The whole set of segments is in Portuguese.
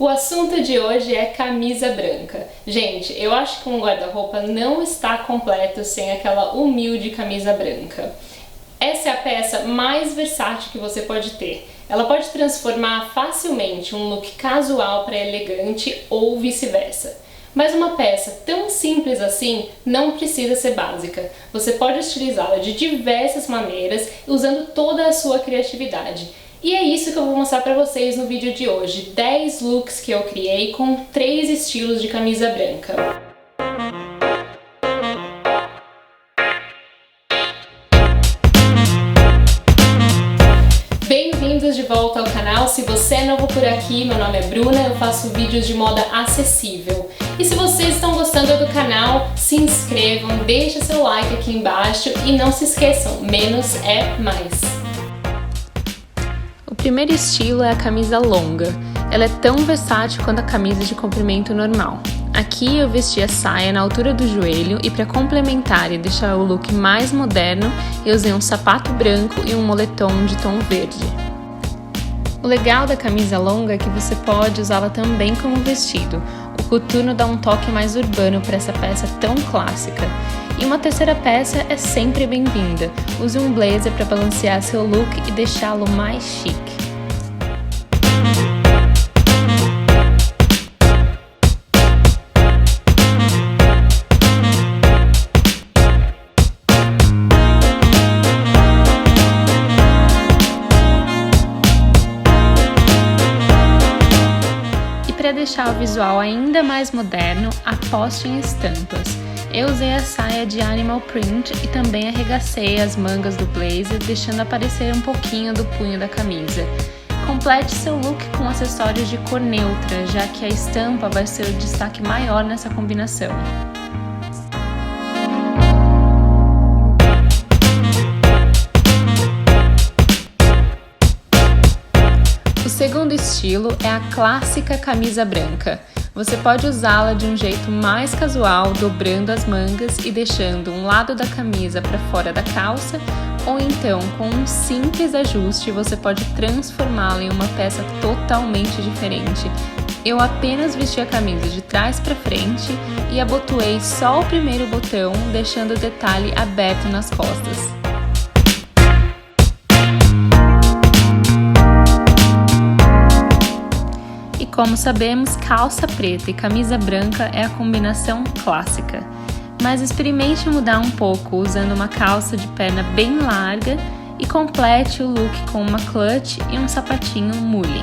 O assunto de hoje é camisa branca. Gente, eu acho que um guarda-roupa não está completo sem aquela humilde camisa branca. Essa é a peça mais versátil que você pode ter. Ela pode transformar facilmente um look casual para elegante ou vice-versa. Mas uma peça tão simples assim não precisa ser básica. Você pode estilizá-la de diversas maneiras, usando toda a sua criatividade. E é isso que eu vou mostrar para vocês no vídeo de hoje. 10 looks que eu criei com 3 estilos de camisa branca. Bem-vindos de volta ao canal. Se você é novo por aqui, meu nome é Bruna, eu faço vídeos de moda acessível. E se vocês estão gostando do canal, se inscrevam, deixem seu like aqui embaixo e não se esqueçam, menos é mais. O primeiro estilo é a camisa longa. Ela é tão versátil quanto a camisa de comprimento normal. Aqui eu vesti a saia na altura do joelho e para complementar e deixar o look mais moderno, eu usei um sapato branco e um moletom de tom verde. O legal da camisa longa é que você pode usá-la também como vestido. O coturno dá um toque mais urbano para essa peça tão clássica. E uma terceira peça é sempre bem-vinda. Use um blazer para balancear seu look e deixá-lo mais chique. E para deixar o visual ainda mais moderno, aposte em estampas. Eu usei a saia de animal print e também arregacei as mangas do blazer, deixando aparecer um pouquinho do punho da camisa. Complete seu look com acessórios de cor neutra, já que a estampa vai ser o destaque maior nessa combinação. O segundo estilo é a clássica camisa branca. Você pode usá-la de um jeito mais casual, dobrando as mangas e deixando um lado da camisa para fora da calça, ou então, com um simples ajuste, você pode transformá-la em uma peça totalmente diferente. Eu apenas vesti a camisa de trás para frente e abotoei só o primeiro botão, deixando o detalhe aberto nas costas. Como sabemos, calça preta e camisa branca é a combinação clássica. Mas experimente mudar um pouco usando uma calça de perna bem larga e complete o look com uma clutch e um sapatinho mule.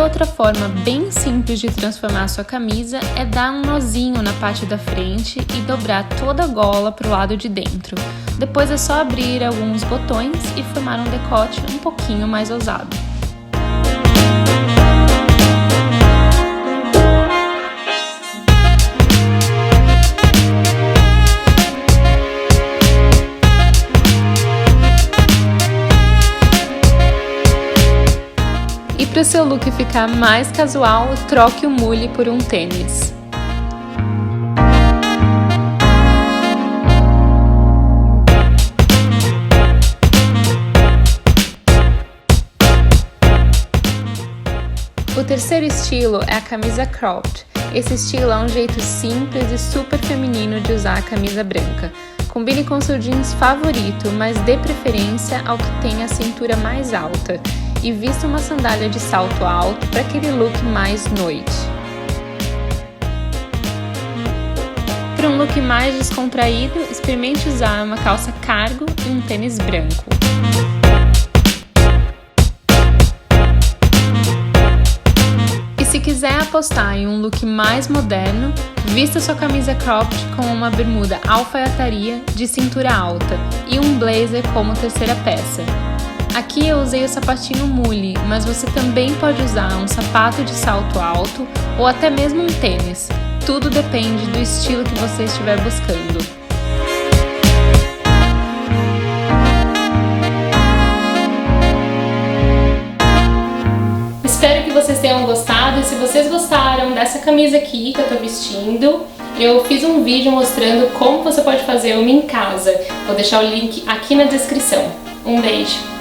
Outra forma bem simples de transformar a sua camisa é dar um nozinho na parte da frente e dobrar toda a gola para o lado de dentro. Depois é só abrir alguns botões e formar um decote um pouquinho mais ousado. E para o seu look ficar mais casual, troque o mule por um tênis. O terceiro estilo é a camisa cropped. Esse estilo é um jeito simples e super feminino de usar a camisa branca. Combine com seu jeans favorito, mas dê preferência ao que tem a cintura mais alta. E vista uma sandália de salto alto para aquele look mais noite. Para um look mais descontraído, experimente usar uma calça cargo e um tênis branco. E se quiser apostar em um look mais moderno, vista sua camisa cropped com uma bermuda alfaiataria de cintura alta e um blazer como terceira peça. Aqui eu usei o sapatinho mule, mas você também pode usar um sapato de salto alto ou até mesmo um tênis. Tudo depende do estilo que você estiver buscando. Espero que vocês tenham gostado. Se vocês gostaram dessa camisa aqui que eu tô vestindo, eu fiz um vídeo mostrando como você pode fazer uma em casa. Vou deixar o link aqui na descrição. Um beijo!